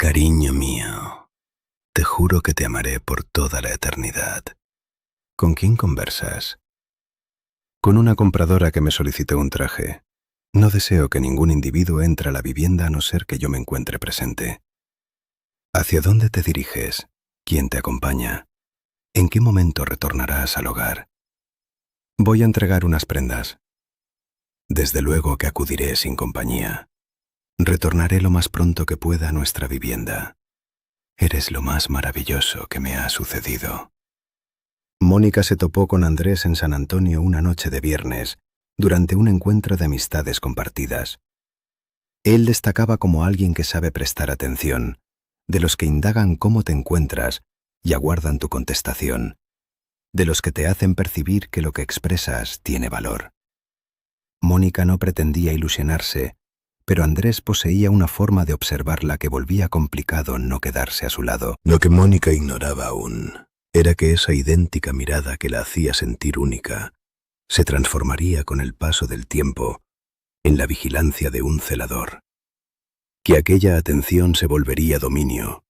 Cariño mío, te juro que te amaré por toda la eternidad. ¿Con quién conversas? Con una compradora que me solicitó un traje. No deseo que ningún individuo entre a la vivienda a no ser que yo me encuentre presente. ¿Hacia dónde te diriges? ¿Quién te acompaña? ¿En qué momento retornarás al hogar? Voy a entregar unas prendas. Desde luego que acudiré sin compañía. Retornaré lo más pronto que pueda a nuestra vivienda. Eres lo más maravilloso que me ha sucedido. Mónica se topó con Andrés en San Antonio una noche de viernes, durante un encuentro de amistades compartidas. Él destacaba como alguien que sabe prestar atención, de los que indagan cómo te encuentras y aguardan tu contestación, de los que te hacen percibir que lo que expresas tiene valor. Mónica no pretendía ilusionarse, pero Andrés poseía una forma de observarla que volvía complicado no quedarse a su lado. Lo que Mónica ignoraba aún era que esa idéntica mirada que la hacía sentir única se transformaría con el paso del tiempo en la vigilancia de un celador, que aquella atención se volvería dominio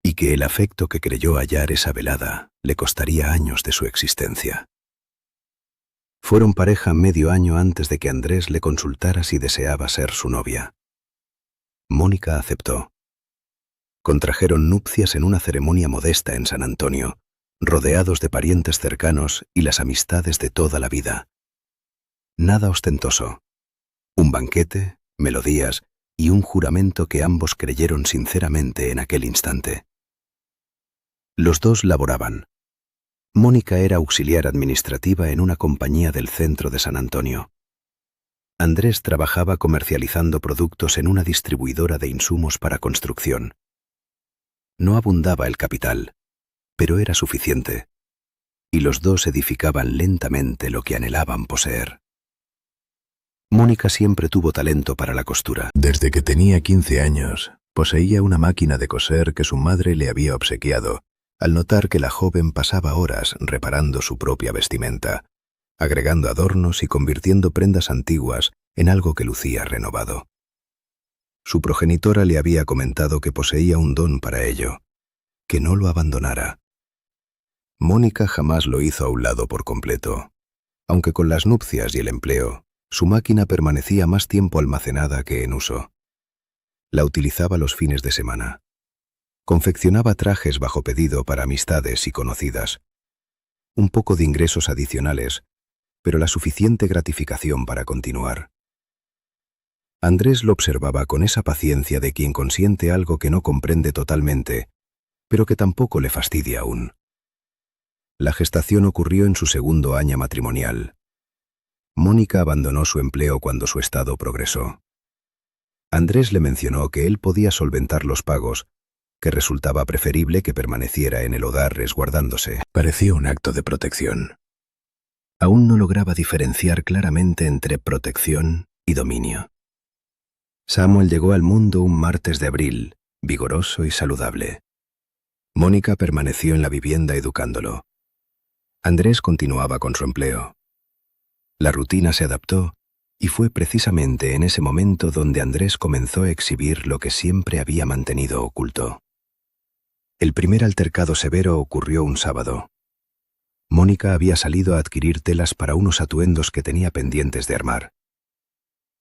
y que el afecto que creyó hallar esa velada le costaría años de su existencia. Fueron pareja medio año antes de que Andrés le consultara si deseaba ser su novia. Mónica aceptó. Contrajeron nupcias en una ceremonia modesta en San Antonio, rodeados de parientes cercanos y las amistades de toda la vida. Nada ostentoso. Un banquete, melodías y un juramento que ambos creyeron sinceramente en aquel instante. Los dos laboraban. Mónica era auxiliar administrativa en una compañía del centro de San Antonio. Andrés trabajaba comercializando productos en una distribuidora de insumos para construcción. No abundaba el capital, pero era suficiente, y los dos edificaban lentamente lo que anhelaban poseer. Mónica siempre tuvo talento para la costura. Desde que tenía 15 años, poseía una máquina de coser que su madre le había obsequiado, al notar que la joven pasaba horas reparando su propia vestimenta, agregando adornos y convirtiendo prendas antiguas en algo que lucía renovado. Su progenitora le había comentado que poseía un don para ello, que no lo abandonara. Mónica jamás lo hizo a un lado por completo, aunque con las nupcias y el empleo, su máquina permanecía más tiempo almacenada que en uso. La utilizaba los fines de semana. Confeccionaba trajes bajo pedido para amistades y conocidas. Un poco de ingresos adicionales, pero la suficiente gratificación para continuar. Andrés lo observaba con esa paciencia de quien consiente algo que no comprende totalmente, pero que tampoco le fastidia aún. La gestación ocurrió en su segundo año matrimonial. Mónica abandonó su empleo cuando su estado progresó. Andrés le mencionó que él podía solventar los pagos, que resultaba preferible que permaneciera en el hogar resguardándose. Parecía un acto de protección. Aún no lograba diferenciar claramente entre protección y dominio. Samuel llegó al mundo un martes de abril, vigoroso y saludable. Mónica permaneció en la vivienda educándolo. Andrés continuaba con su empleo. La rutina se adaptó y fue precisamente en ese momento donde Andrés comenzó a exhibir lo que siempre había mantenido oculto. El primer altercado severo ocurrió un sábado. Mónica había salido a adquirir telas para unos atuendos que tenía pendientes de armar.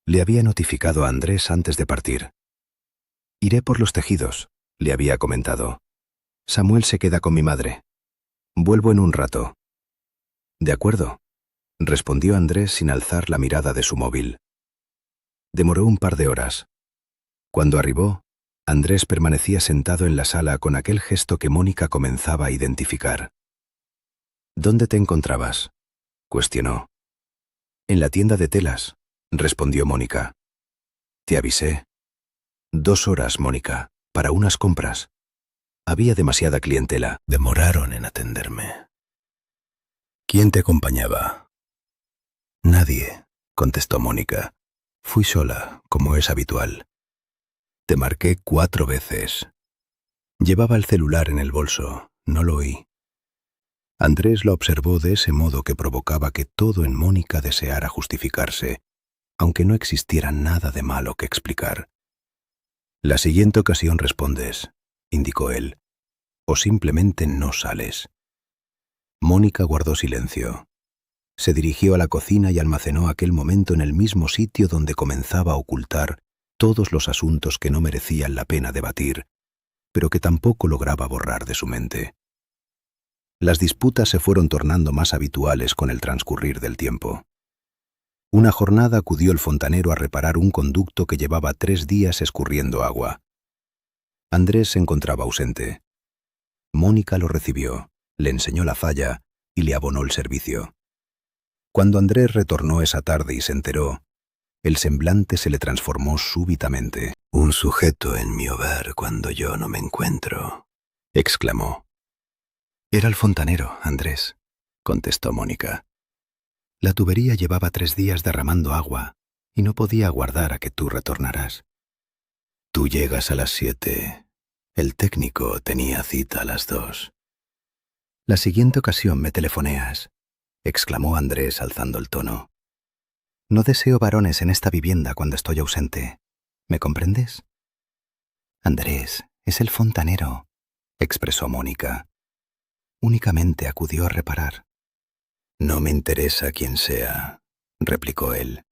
Le había notificado a Andrés antes de partir. «Iré por los tejidos», le había comentado. «Samuel se queda con mi madre. Vuelvo en un rato». «De acuerdo», respondió Andrés sin alzar la mirada de su móvil. Demoró un par de horas. Cuando arribó, Andrés permanecía sentado en la sala con aquel gesto que Mónica comenzaba a identificar. «¿Dónde te encontrabas?», cuestionó. «En la tienda de telas», respondió Mónica. «Te avisé». 2 horas, Mónica, para unas compras. Había demasiada clientela. Demoraron en atenderme. «¿Quién te acompañaba?» «Nadie», contestó Mónica. «Fui sola, como es habitual. Te marqué 4 veces. Llevaba el celular en el bolso, no lo oí». Andrés lo observó de ese modo que provocaba que todo en Mónica deseara justificarse, aunque no existiera nada de malo que explicar. La siguiente ocasión respondes, indicó él, o simplemente no sales. Mónica guardó silencio. Se dirigió a la cocina y almacenó aquel momento en el mismo sitio donde comenzaba a ocultar todos los asuntos que no merecían la pena debatir, pero que tampoco lograba borrar de su mente. Las disputas se fueron tornando más habituales con el transcurrir del tiempo. Una jornada acudió el fontanero a reparar un conducto que llevaba 3 días escurriendo agua. Andrés se encontraba ausente. Mónica lo recibió, le enseñó la falla y le abonó el servicio. Cuando Andrés retornó esa tarde y se enteró, el semblante se le transformó súbitamente. «Un sujeto en mi hogar cuando yo no me encuentro», exclamó. «Era el fontanero, Andrés», contestó Mónica. «La tubería llevaba 3 días derramando agua y no podía aguardar a que tú retornaras. Tú llegas a las 7. El técnico tenía cita a las 2. La siguiente ocasión me telefoneas», exclamó Andrés alzando el tono. «No deseo varones en esta vivienda cuando estoy ausente. ¿Me comprendes?» «Andrés, es el fontanero», expresó Mónica. «Únicamente acudió a reparar». «No me interesa quién sea», replicó él.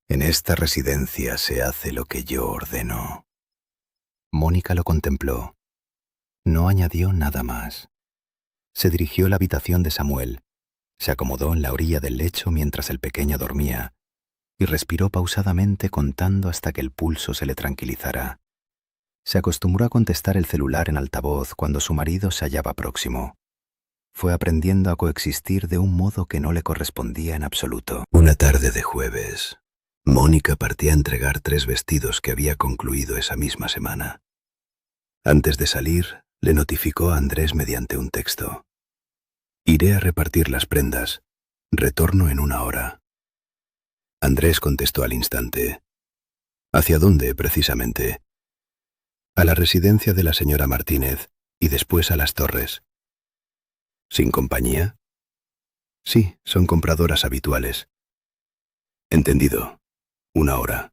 «En esta residencia se hace lo que yo ordeno». Mónica lo contempló. No añadió nada más. Se dirigió a la habitación de Samuel, se acomodó en la orilla del lecho mientras el pequeño dormía y respiró pausadamente contando hasta que el pulso se le tranquilizara. Se acostumbró a contestar el celular en altavoz cuando su marido se hallaba próximo. Fue aprendiendo a coexistir de un modo que no le correspondía en absoluto. Una tarde de jueves, Mónica partía a entregar 3 vestidos que había concluido esa misma semana. Antes de salir, le notificó a Andrés mediante un texto. «Iré a repartir las prendas. Retorno en 1 hora». Andrés contestó al instante. «¿Hacia dónde, precisamente?» «A la residencia de la señora Martínez y después a Las Torres». «¿Sin compañía?» «Sí, son compradoras habituales». «Entendido. 1 hora».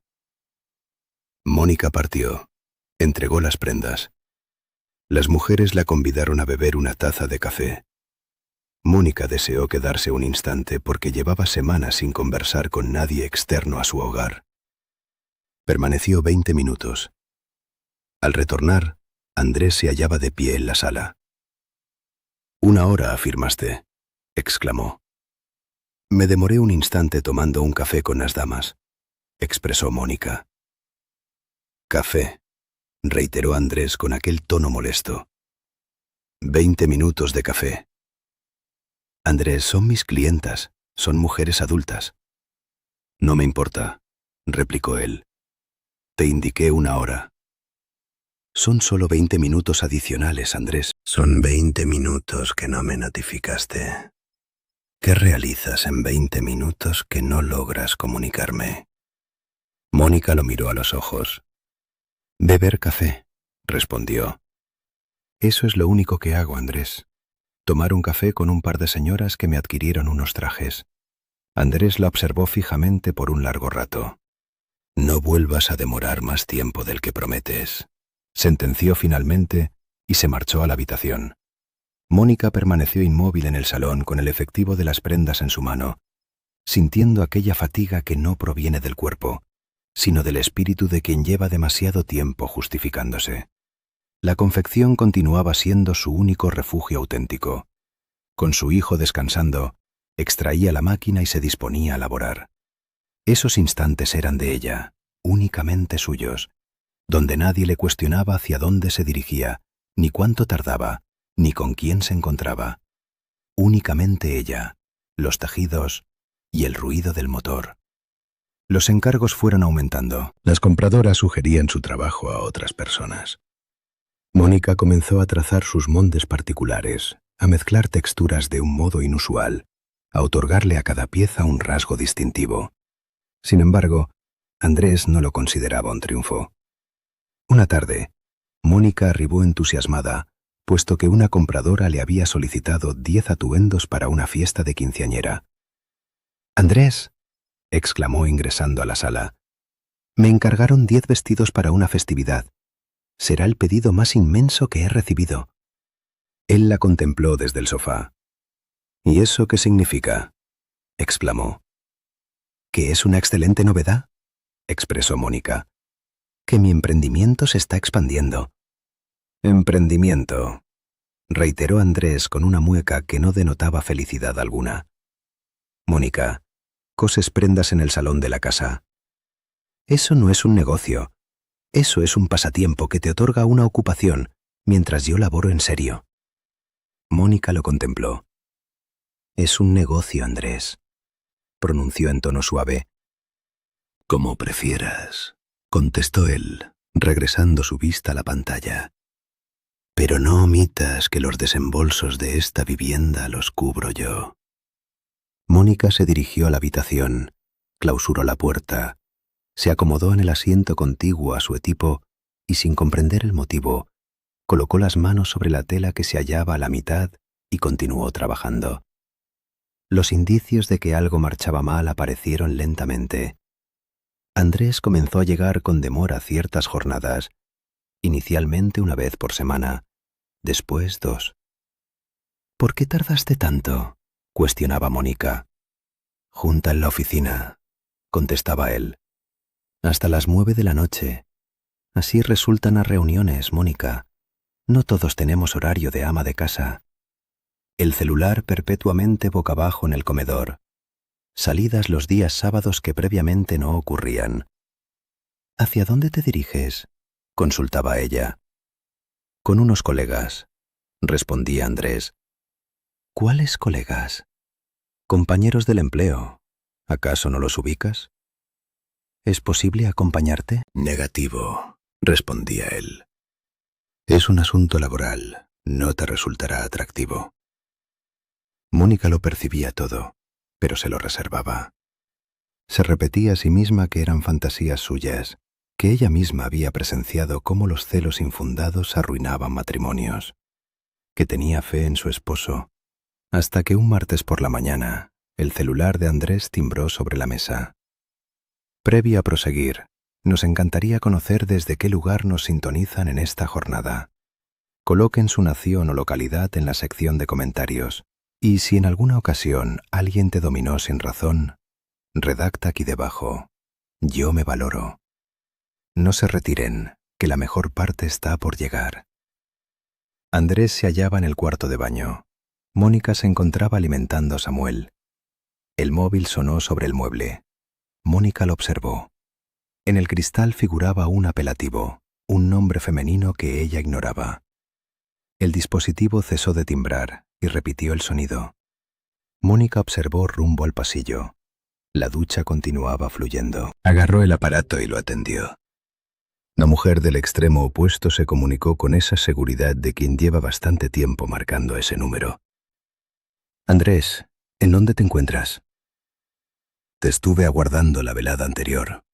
Mónica partió. Entregó las prendas. Las mujeres la convidaron a beber una taza de café. Mónica deseó quedarse un instante porque llevaba semanas sin conversar con nadie externo a su hogar. Permaneció 20 minutos. Al retornar, Andrés se hallaba de pie en la sala. «1 hora, afirmaste», exclamó. «Me demoré un instante tomando un café con las damas», expresó Mónica. «Café», reiteró Andrés con aquel tono molesto. «20 minutos de café». «Andrés, son mis clientas, son mujeres adultas». «No me importa», replicó él. «Te indiqué 1 hora». «Son solo 20 minutos adicionales, Andrés». «Son 20 minutos que no me notificaste». «¿Qué realizas en 20 minutos que no logras comunicarme?» Mónica lo miró a los ojos. «Beber café», respondió. «Eso es lo único que hago, Andrés. Tomar un café con un par de señoras que me adquirieron unos trajes». Andrés la observó fijamente por un largo rato. «No vuelvas a demorar más tiempo del que prometes», sentenció finalmente y se marchó a la habitación. Mónica permaneció inmóvil en el salón con el efectivo de las prendas en su mano, sintiendo aquella fatiga que no proviene del cuerpo, sino del espíritu de quien lleva demasiado tiempo justificándose. La confección continuaba siendo su único refugio auténtico. Con su hijo descansando, extraía la máquina y se disponía a laborar. Esos instantes eran de ella, únicamente suyos, donde nadie le cuestionaba hacia dónde se dirigía, ni cuánto tardaba, ni con quién se encontraba. Únicamente ella, los tejidos y el ruido del motor. Los encargos fueron aumentando. Las compradoras sugerían su trabajo a otras personas. Mónica comenzó a trazar sus moldes particulares, a mezclar texturas de un modo inusual, a otorgarle a cada pieza un rasgo distintivo. Sin embargo, Andrés no lo consideraba un triunfo. Una tarde, Mónica arribó entusiasmada, puesto que una compradora le había solicitado 10 atuendos para una fiesta de quinceañera. «Andrés», exclamó ingresando a la sala, Me encargaron 10 vestidos para una festividad. Será el pedido más inmenso que he recibido. Él la contempló desde el sofá. ¿Y eso qué significa?, exclamó. «Que es una excelente novedad», expresó Mónica. «Que mi emprendimiento se está expandiendo». «Emprendimiento», reiteró Andrés con una mueca que no denotaba felicidad alguna. «Mónica, coses prendas en el salón de la casa». «Eso no es un negocio. Eso es un pasatiempo que te otorga una ocupación mientras yo laboro en serio». Mónica lo contempló. «Es un negocio, Andrés», pronunció en tono suave. «Como prefieras», contestó él, regresando su vista a la pantalla. «Pero no omitas que los desembolsos de esta vivienda los cubro yo». Mónica se dirigió a la habitación, clausuró la puerta, se acomodó en el asiento contiguo a su equipo y, sin comprender el motivo, colocó las manos sobre la tela que se hallaba a la mitad y continuó trabajando. Los indicios de que algo marchaba mal aparecieron lentamente. Andrés comenzó a llegar con demora ciertas jornadas, inicialmente una vez por semana, después 2. «¿Por qué tardaste tanto?», cuestionaba Mónica. «Junta en la oficina», contestaba él. «Hasta las 9 de la noche. Así resultan las reuniones, Mónica. No todos tenemos horario de ama de casa». El celular perpetuamente boca abajo en el comedor. Salidas los días sábados que previamente no ocurrían. «¿Hacia dónde te diriges?», consultaba ella. «Con unos colegas», respondía Andrés. «¿Cuáles colegas?». «Compañeros del empleo. ¿Acaso no los ubicas?». «¿Es posible acompañarte?». «Negativo», respondía él. «Es un asunto laboral. No te resultará atractivo». Mónica lo percibía todo, pero se lo reservaba. Se repetía a sí misma que eran fantasías suyas, que ella misma había presenciado cómo los celos infundados arruinaban matrimonios, que tenía fe en su esposo, hasta que un martes por la mañana el celular de Andrés timbró sobre la mesa. Previo a proseguir, nos encantaría conocer desde qué lugar nos sintonizan en esta jornada. Coloquen su nación o localidad en la sección de comentarios. Y si en alguna ocasión alguien te dominó sin razón, redacta aquí debajo: «Yo me valoro». No se retiren, que la mejor parte está por llegar. Andrés se hallaba en el cuarto de baño. Mónica se encontraba alimentando a Samuel. El móvil sonó sobre el mueble. Mónica lo observó. En el cristal figuraba un apelativo, un nombre femenino que ella ignoraba. El dispositivo cesó de timbrar y repitió el sonido. Mónica observó rumbo al pasillo. La ducha continuaba fluyendo. Agarró el aparato y lo atendió. La mujer del extremo opuesto se comunicó con esa seguridad de quien lleva bastante tiempo marcando ese número. «Andrés, ¿en dónde te encuentras?». «Te estuve aguardando la velada anterior».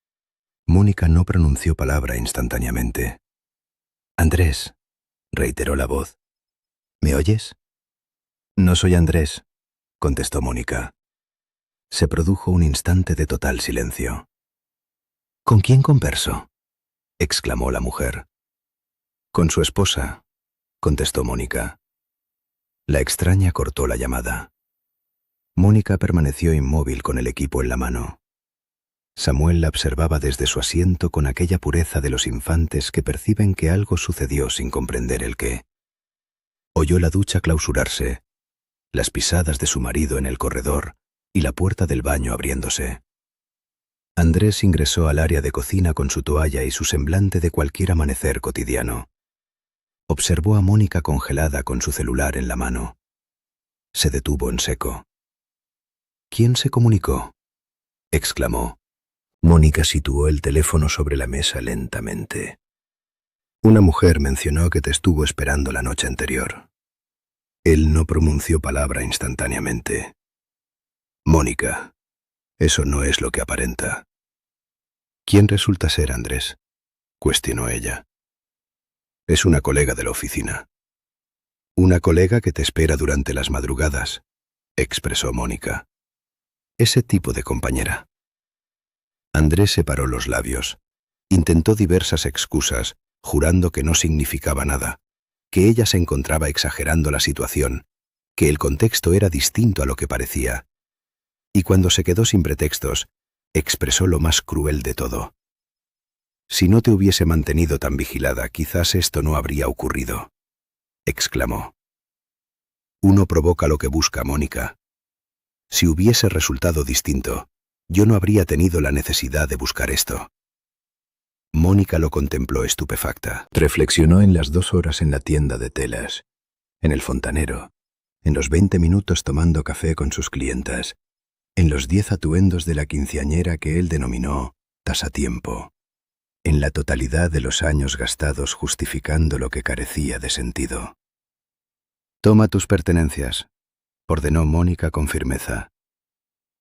Mónica no pronunció palabra instantáneamente. «Andrés», reiteró la voz. «¿Me oyes?». «No soy Andrés», contestó Mónica. Se produjo un instante de total silencio. «¿Con quién converso?», exclamó la mujer. «Con su esposa», contestó Mónica. La extraña cortó la llamada. Mónica permaneció inmóvil con el equipo en la mano. Samuel la observaba desde su asiento con aquella pureza de los infantes que perciben que algo sucedió sin comprender el qué. Oyó la ducha clausurarse, las pisadas de su marido en el corredor y la puerta del baño abriéndose. Andrés ingresó al área de cocina con su toalla y su semblante de cualquier amanecer cotidiano. Observó a Mónica congelada con su celular en la mano. Se detuvo en seco. «¿Quién se comunicó?», exclamó. Mónica situó el teléfono sobre la mesa lentamente. «Una mujer mencionó que te estuvo esperando la noche anterior». Él no pronunció palabra instantáneamente. «Mónica, eso no es lo que aparenta». «¿Quién resulta ser, Andrés?», cuestionó ella. «Es una colega de la oficina». «Una colega que te espera durante las madrugadas», expresó Mónica. «Ese tipo de compañera». Andrés separó los labios. Intentó diversas excusas, jurando que no significaba nada, que ella se encontraba exagerando la situación, que el contexto era distinto a lo que parecía. Y cuando se quedó sin pretextos, expresó lo más cruel de todo. «Si no te hubiese mantenido tan vigilada, quizás esto no habría ocurrido», exclamó. «Uno provoca lo que busca, Mónica. Si hubiese resultado distinto, yo no habría tenido la necesidad de buscar esto». Mónica lo contempló estupefacta. Reflexionó en las 2 horas en la tienda de telas, en el fontanero, en los 20 minutos tomando café con sus clientas, en los 10 atuendos de la quinceañera que él denominó tasatiempo, en la totalidad de los años gastados justificando lo que carecía de sentido. «Toma tus pertenencias», ordenó Mónica con firmeza.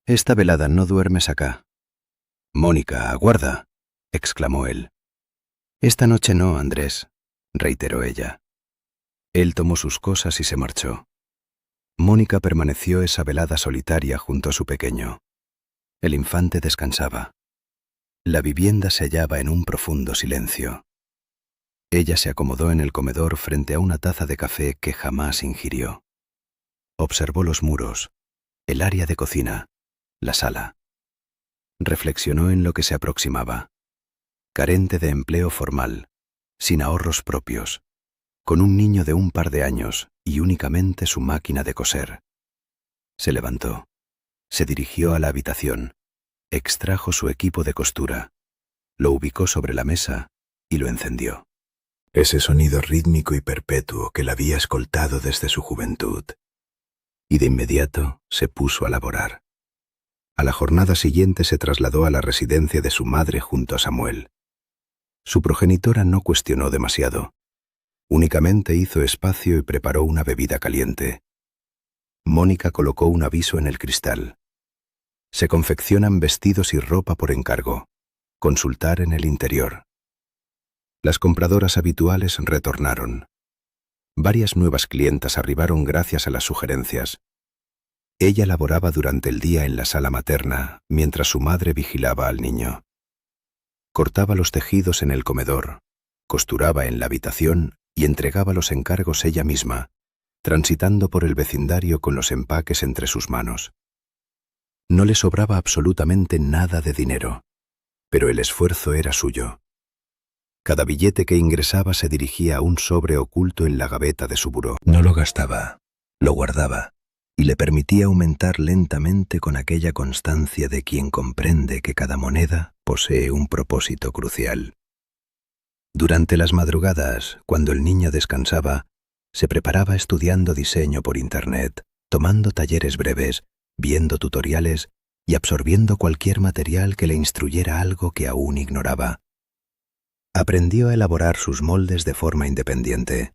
«Esta velada no duermes acá». «Mónica, aguarda», exclamó él. «Esta noche no, Andrés», reiteró ella. Él tomó sus cosas y se marchó. Mónica permaneció esa velada solitaria junto a su pequeño. El infante descansaba. La vivienda se hallaba en un profundo silencio. Ella se acomodó en el comedor frente a una taza de café que jamás ingirió. Observó los muros, el área de cocina, la sala. Reflexionó en lo que se aproximaba. Carente de empleo formal, sin ahorros propios, con un niño de un par de años y únicamente su máquina de coser. Se levantó, se dirigió a la habitación, extrajo su equipo de costura, lo ubicó sobre la mesa y lo encendió. Ese sonido rítmico y perpetuo que la había escoltado desde su juventud. Y de inmediato se puso a laborar. A la jornada siguiente se trasladó a la residencia de su madre junto a Samuel. Su progenitora no cuestionó demasiado. Únicamente hizo espacio y preparó una bebida caliente. Mónica colocó un aviso en el cristal. Se confeccionan vestidos y ropa por encargo. Consultar en el interior. Las compradoras habituales retornaron. Varias nuevas clientas arribaron gracias a las sugerencias. Ella laboraba durante el día en la sala materna, mientras su madre vigilaba al niño. Cortaba los tejidos en el comedor, costuraba en la habitación y entregaba los encargos ella misma, transitando por el vecindario con los empaques entre sus manos. No le sobraba absolutamente nada de dinero, pero el esfuerzo era suyo. Cada billete que ingresaba se dirigía a un sobre oculto en la gaveta de su buró. No lo gastaba, lo guardaba, y le permitía aumentar lentamente con aquella constancia de quien comprende que cada moneda posee un propósito crucial. Durante las madrugadas, cuando el niño descansaba, se preparaba estudiando diseño por Internet, tomando talleres breves, viendo tutoriales y absorbiendo cualquier material que le instruyera algo que aún ignoraba. Aprendió a elaborar sus moldes de forma independiente.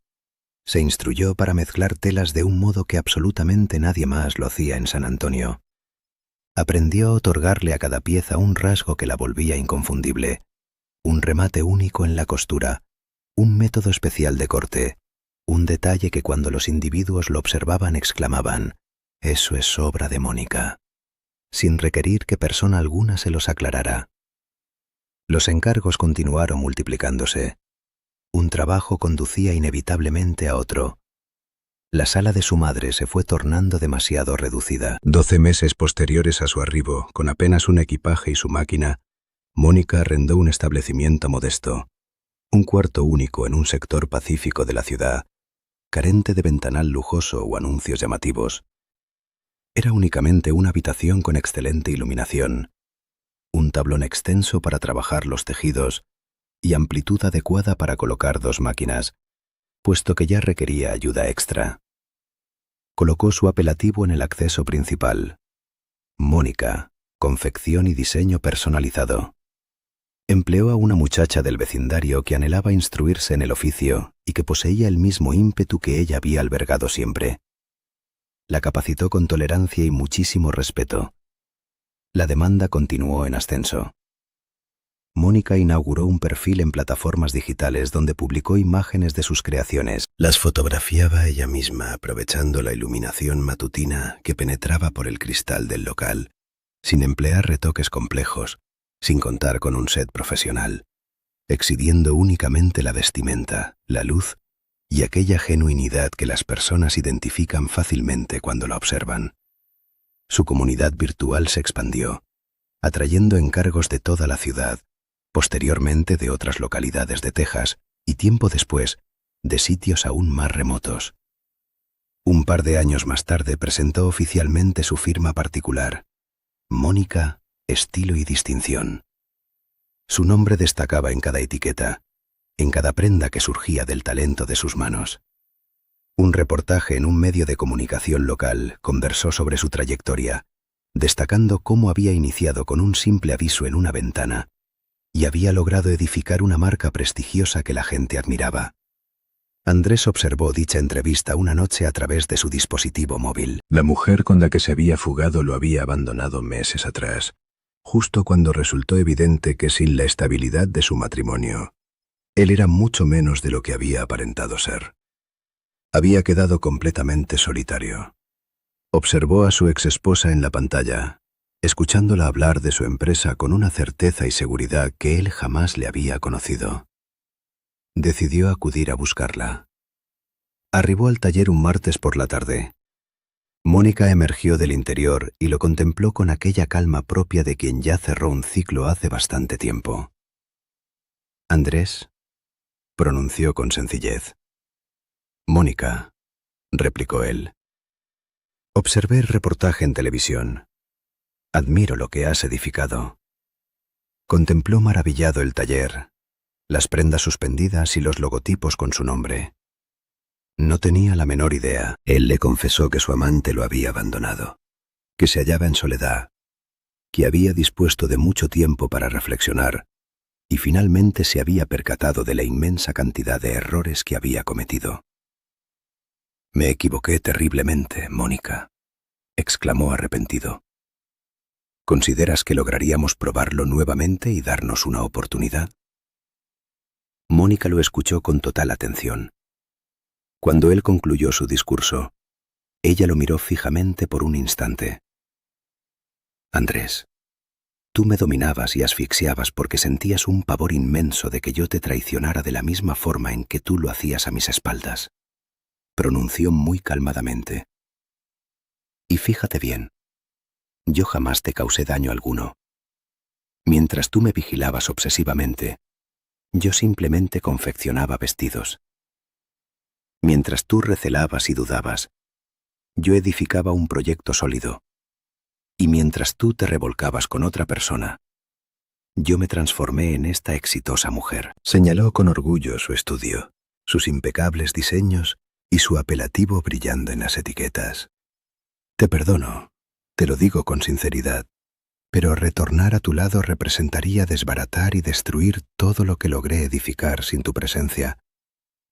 Se instruyó para mezclar telas de un modo que absolutamente nadie más lo hacía en San Antonio. Aprendió a otorgarle a cada pieza un rasgo que la volvía inconfundible, un remate único en la costura, un método especial de corte, un detalle que cuando los individuos lo observaban exclamaban: «Eso es obra de Mónica», sin requerir que persona alguna se los aclarara. Los encargos continuaron multiplicándose. Un trabajo conducía inevitablemente a otro. La sala de su madre se fue tornando demasiado reducida. 12 meses posteriores a su arribo, con apenas un equipaje y su máquina, Mónica arrendó un establecimiento modesto, un cuarto único en un sector pacífico de la ciudad, carente de ventanal lujoso o anuncios llamativos. Era únicamente una habitación con excelente iluminación, un tablón extenso para trabajar los tejidos y amplitud adecuada para colocar 2 máquinas, puesto que ya requería ayuda extra. Colocó su apelativo en el acceso principal: Mónica, confección y diseño personalizado. Empleó a una muchacha del vecindario que anhelaba instruirse en el oficio y que poseía el mismo ímpetu que ella había albergado siempre. La capacitó con tolerancia y muchísimo respeto. La demanda continuó en ascenso. Mónica inauguró un perfil en plataformas digitales donde publicó imágenes de sus creaciones. Las fotografiaba ella misma aprovechando la iluminación matutina que penetraba por el cristal del local, sin emplear retoques complejos, sin contar con un set profesional. exhibiendo únicamente la vestimenta, la luz y aquella genuinidad que las personas identifican fácilmente cuando la observan. Su comunidad virtual se expandió, atrayendo encargos de toda la ciudad, posteriormente de otras localidades de Texas y tiempo después de sitios aún más remotos. Un par de años más tarde presentó oficialmente su firma particular, Mónica, Estilo y Distinción. Su nombre destacaba en cada etiqueta, en cada prenda que surgía del talento de sus manos. Un reportaje en un medio de comunicación local conversó sobre su trayectoria, destacando cómo había iniciado con un simple aviso en una ventana y había logrado edificar una marca prestigiosa que la gente admiraba. Andrés observó dicha entrevista una noche a través de su dispositivo móvil. La mujer con la que se había fugado lo había abandonado meses atrás, justo cuando resultó evidente que sin la estabilidad de su matrimonio, él era mucho menos de lo que había aparentado ser. Había quedado completamente solitario. Observó a su exesposa en la pantalla, escuchándola hablar de su empresa con una certeza y seguridad que él jamás le había conocido. Decidió acudir a buscarla. Arribó al taller un martes por la tarde. Mónica emergió del interior y lo contempló con aquella calma propia de quien ya cerró un ciclo hace bastante tiempo. «Andrés», pronunció con sencillez. «Mónica», replicó él. «Observé el reportaje en televisión. Admiro lo que has edificado». Contempló maravillado el taller, las prendas suspendidas y los logotipos con su nombre. No tenía la menor idea. Él le confesó que su amante lo había abandonado, que se hallaba en soledad, que había dispuesto de mucho tiempo para reflexionar y finalmente se había percatado de la inmensa cantidad de errores que había cometido. «Me equivoqué terriblemente, Mónica», exclamó arrepentido. «¿Consideras que lograríamos probarlo nuevamente y darnos una oportunidad?» Mónica lo escuchó con total atención. Cuando él concluyó su discurso, ella lo miró fijamente por un instante. «Andrés, tú me dominabas y asfixiabas porque sentías un pavor inmenso de que yo te traicionara de la misma forma en que tú lo hacías a mis espaldas», pronunció muy calmadamente. «Y fíjate bien, yo jamás te causé daño alguno. Mientras tú me vigilabas obsesivamente, yo simplemente confeccionaba vestidos. Mientras tú recelabas y dudabas, yo edificaba un proyecto sólido. Y mientras tú te revolcabas con otra persona, yo me transformé en esta exitosa mujer». Señaló con orgullo su estudio, sus impecables diseños y su apelativo brillando en las etiquetas. «Te perdono, te lo digo con sinceridad, pero retornar a tu lado representaría desbaratar y destruir todo lo que logré edificar sin tu presencia,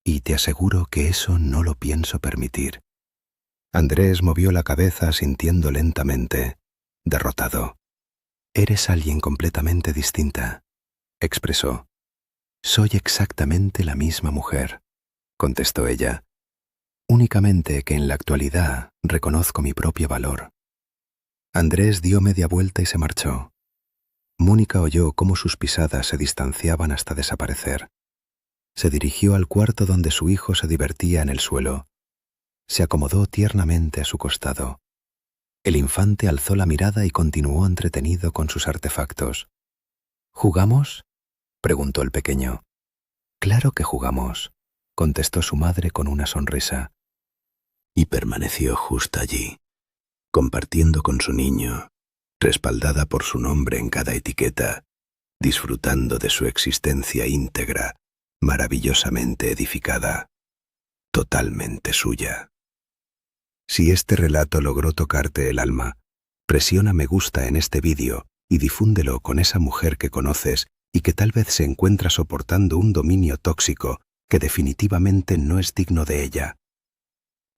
y te aseguro que eso no lo pienso permitir». Andrés movió la cabeza sintiendo lentamente, derrotado. «Eres alguien completamente distinta», expresó. «Soy exactamente la misma mujer», contestó ella. «Únicamente que en la actualidad reconozco mi propio valor». Andrés dio media vuelta y se marchó. Mónica oyó cómo sus pisadas se distanciaban hasta desaparecer. Se dirigió al cuarto donde su hijo se divertía en el suelo. Se acomodó tiernamente a su costado. El infante alzó la mirada y continuó entretenido con sus artefactos. «¿Jugamos?», preguntó el pequeño. «Claro que jugamos», contestó su madre con una sonrisa. Y permaneció justo allí, compartiendo con su niño, respaldada por su nombre en cada etiqueta, disfrutando de su existencia íntegra, maravillosamente edificada, totalmente suya. Si este relato logró tocarte el alma, presiona me gusta en este vídeo y difúndelo con esa mujer que conoces y que tal vez se encuentra soportando un dominio tóxico que definitivamente no es digno de ella.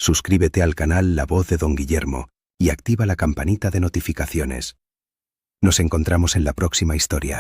Suscríbete al canal La Voz de Don Guillermo y activa la campanita de notificaciones. Nos encontramos en la próxima historia.